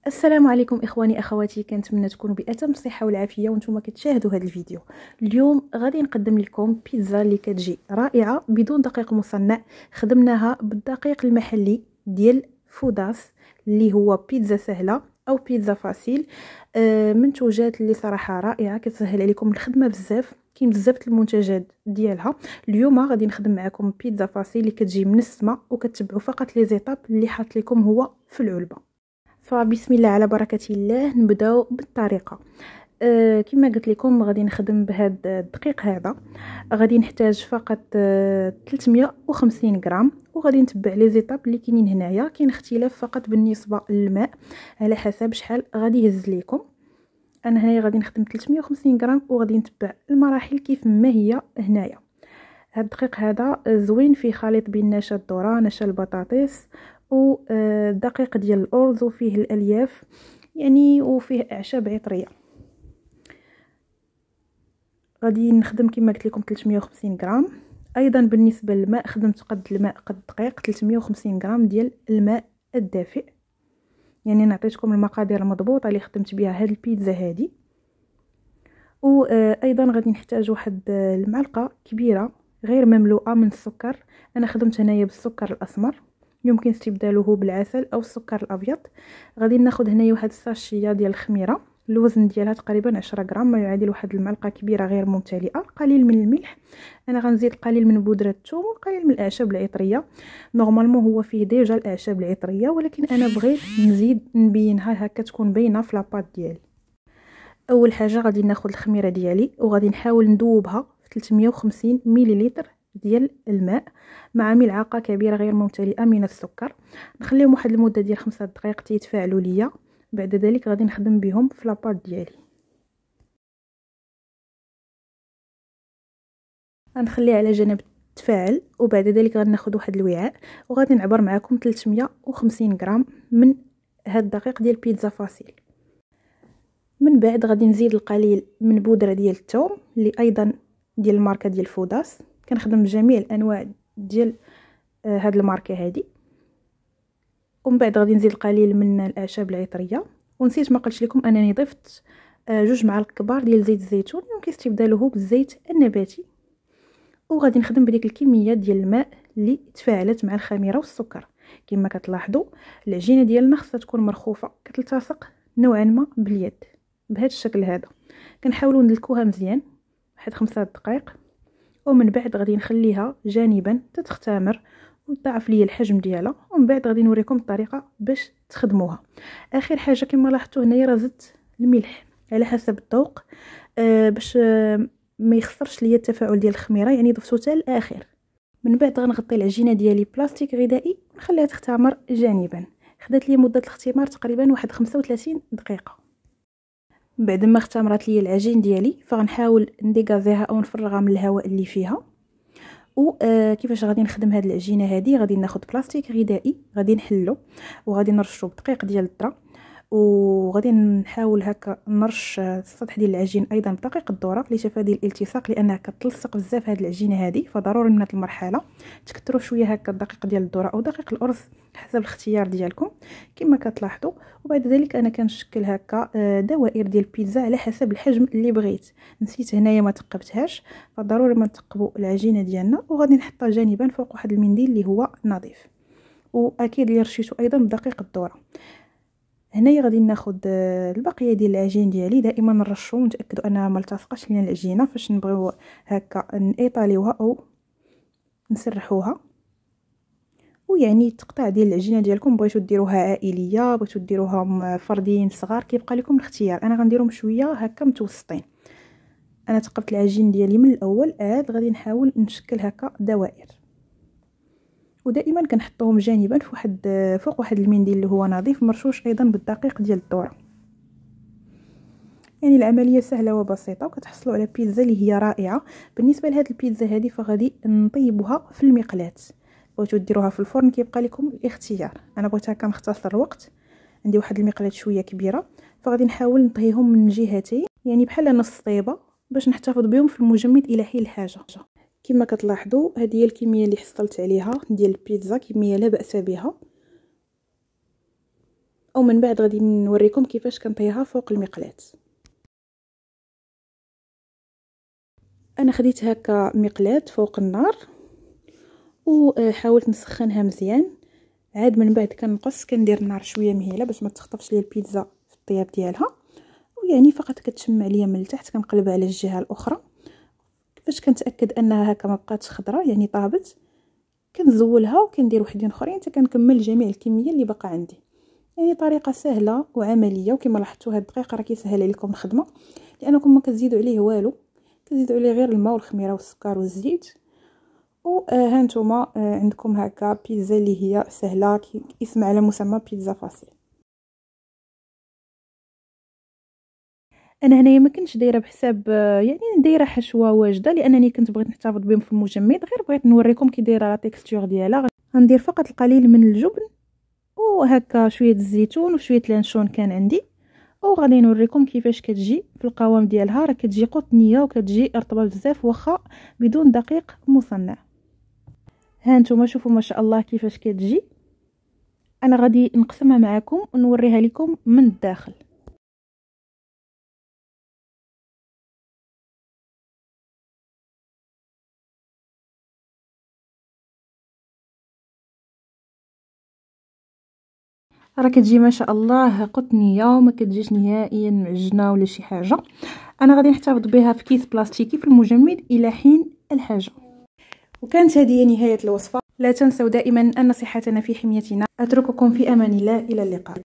السلام عليكم اخواني اخواتي، كنتمنى تكونوا باتم الصحه والعافيه وانتم كتشاهدوا هذا الفيديو. اليوم غادي نقدم لكم بيتزا اللي كتجي رائعه بدون دقيق مصنع. خدمناها بالدقيق المحلي ديال فوداس اللي هو بيتزا سهله او بيتزا فاسيل. منتوجات اللي صراحه رائعه كتسهل عليكم الخدمه بزاف. كاين بزاف المنتجات ديالها. اليوم غادي نخدم معكم بيتزا فاسيل اللي كتجي من السما وكتبعوا فقط لي زيتاب اللي حاط لكم هو في العلبه. فبسم الله على بركة الله نبداو بالطريقة. كما قلت لكم غادي نخدم بهذا الدقيق هذا. غادي نحتاج فقط 350 غرام وغادي نتبع لي زيتاب اللي كاينين هنايا. كاين اختلاف فقط بالنسبه للماء على حسب شحال غادي يهز لكم. انا هنايا غادي نخدم 350 غرام وغادي نتبع المراحل كيف ما هي هنايا. هاد الدقيق هذا زوين فيه خليط بين نشا الذره نشا البطاطس ودقيق ديال الارز وفيه الالياف يعني وفيه اعشاب عطريه. غادي نخدم كما قلت لكم 350 غرام. ايضا بالنسبه للماء خدمت قد الماء قد الدقيق 350 غرام ديال الماء الدافئ. يعني نعطيتكم المقادير المضبوطه اللي خدمت بها هاد البيتزا هادي. وايضا غادي نحتاج واحد المعلقه كبيره غير مملوءه من السكر. انا خدمت هنايا بالسكر الاسمر، يمكن استبداله بالعسل او السكر الابيض. غادي ناخذ هنايا واحد الساشيه ديال الخميره، الوزن ديالها تقريبا 10 غرام، ما يعادل واحد المعلقه كبيره غير ممتلئه. قليل من الملح، انا غنزيد قليل من بودره الثوم وقليل من الاعشاب العطريه. نورمالمون هو فيه ديجا الاعشاب العطريه، ولكن انا بغيت نزيد نبينها هكا تكون باينه في لاباط ديالي. اول حاجه غادي ناخذ الخميره ديالي وغادي نحاول ندوبها في 350 مليلتر ديال الماء مع ملعقه كبيره غير ممتلئه من السكر. نخليهم واحد المده ديال 5 دقائق تيتفاعلوا ليا. بعد ذلك غادي نخدم بهم في لاباط ديالي. غنخليه على جنب تفاعل وبعد ذلك غادي ناخذ واحد الوعاء وغادي نعبر معكم 350 غرام من هاد الدقيق ديال بيتزا فاسيل. من بعد غادي نزيد القليل من بودره ديال الثوم اللي ايضا ديال الماركه ديال فوداس. كنخدم بجميع الانواع ديال هاد الماركه هادي. ومن بعد غادي نزيد القليل من الاعشاب العطريه. ونسيت ما قلتش لكم انني ضفت 2 معالق كبار ديال زيت الزيتون، يمكن استبداله بالزيت النباتي. وغادي نخدم بديك الكميه ديال الماء اللي تفاعلت مع الخميره والسكر. كما كتلاحظوا العجينه ديالنا خصها تكون مرخوفه كتلتصق نوعا ما باليد بهذا الشكل هذا. كنحاولوا ندلكوها مزيان واحد 5 دقائق ومن بعد غادي نخليها جانبا تتختمر وتضاعف لي الحجم ديالها. ومن بعد غادي نوريكم الطريقه باش تخدموها. اخر حاجه كما لاحظتوا هنايا راه زدت الملح على حسب الذوق باش ما يخسرش ليا التفاعل ديال الخميره، يعني ضفتو حتى الاخر. من بعد غنغطي العجينه ديالي بلاستيك غذائي ونخليها تختمر جانبا. خدات لي مده الاختمار تقريبا واحد 35 دقيقه. بعد ما اختمرت لي العجين ديالي فغنحاول نديغازيها او نفرغها من الهواء اللي فيها. وكيفاش غادي نخدم هاد العجينه هذه؟ غادي ناخذ بلاستيك غذائي غادي نحلو وغادي نرشو بدقيق ديال الذره وغادي نحاول هكا نرش السطح ديال العجين ايضا بدقيق الذره لتفادي الالتصاق، لانها كتلصق بزاف هاد العجينه هذه. فضروري من هاد المرحله تكثروا شويه هكا الدقيق ديال الذره او دقيق الارز حسب الاختيار ديالكم كما كتلاحظوا. وبعد ذلك انا كنشكل هكا دوائر ديال البيتزا على حسب الحجم اللي بغيت. نسيت هنايا ما تقبتهاش، فضروري ما نثقبوا العجينه ديالنا. وغادي نحطها جانبا فوق واحد المنديل اللي هو نظيف، واكيد اللي رشيته ايضا بدقيق الذره. هنايا غادي ناخذ البقيه ديال العجين ديالي. دائما نرشوا ونتاكدوا انها ما التصقش لنا العجينه فاش نبغيو هكا نيطاليوها او نسرحوها. ويعني التقطاع ديال العجينه ديالكم بغيتو ديروها عائليه بغيتو ديروها فردين صغار كيبقى لكم الاختيار. انا غنديرهم شويه هكا متوسطين. انا تقبت العجين ديالي من الاول، عاد غادي نحاول نشكل هكا دوائر ودائما كنحطوهم جانبا فوق واحد المنديل اللي هو نظيف مرشوش ايضا بالدقيق ديال الذره. يعني العمليه سهله وبسيطه وكتحصلوا على بيتزا اللي هي رائعه. بالنسبه لهاد البيتزا هذه فغادي نطيبوها في المقلاة. بغيتو ديروها في الفرن كيبقى لكم الاختيار. انا بغيت هكا نختصر الوقت، عندي واحد المقلاة شويه كبيره فغادي نحاول نطهيهم من جهتين يعني بحال نص طيبه باش نحتفظ بهم في المجمد الى حين الحاجه. كما كتلاحظوا هذه هي الكميه اللي حصلت عليها ديال البيتزا، كميه لا باس بها. ومن بعد غادي نوريكم كيفاش كنطيها فوق المقلاة. انا خديت هكا مقلاة فوق النار وحاولت نسخنها مزيان، عاد من بعد كنقص كندير النار شويه مهيله باش ما تخطفش لي البيتزا في الطياب ديالها، ويعني فقط كتشم عليا من التحت كنقلبها على الجهه الاخرى. فاش كنتاكد انها هكا ما بقاتش خضراء يعني طابت، كنزولها وكندير وحدين اخرين حتى كنكمل جميع الكميه اللي باقا عندي. يعني طريقه سهله وعمليه، وكما لاحظتوا هاد الدقيق راه كيسهل عليكم الخدمه لانكم ما كتزيدوا عليه والو، كتزيدوا عليه غير الماء والخميره والسكر والزيت. وها نتوما عندكم هكا بيتزا اللي هي سهله اسم على مسمى بيتزا فاصيل. انا هنايا ما كنتش دايره بحساب يعني دايره حشوه واجده، لانني كنت بغيت نحتفظ بهم في المجمد، غير بغيت نوريكم كي دايره لا تيكستور ديالها. غندير فقط القليل من الجبن وهكا شويه الزيتون وشويه لانشون كان عندي، وغادي نوريكم كيفاش كتجي في القوام ديالها. راه كتجي قطنيه وكتجي رطبه بزاف واخا بدون دقيق مصنع. ها نتوما شوفوا ما شاء الله كيفاش كتجي. انا غادي نقسمها معكم ونوريها لكم من الداخل. راه كتجي ما شاء الله قطنيه وما كتجيش نهائيا معجنه ولا شي حاجه. انا غادي نحتفظ بها في كيس بلاستيكي في المجمد الى حين الحاجه. وكانت هذه نهايه الوصفه. لا تنسوا دائما ان صحتنا في حميتنا. اترككم في امان الله، الى اللقاء.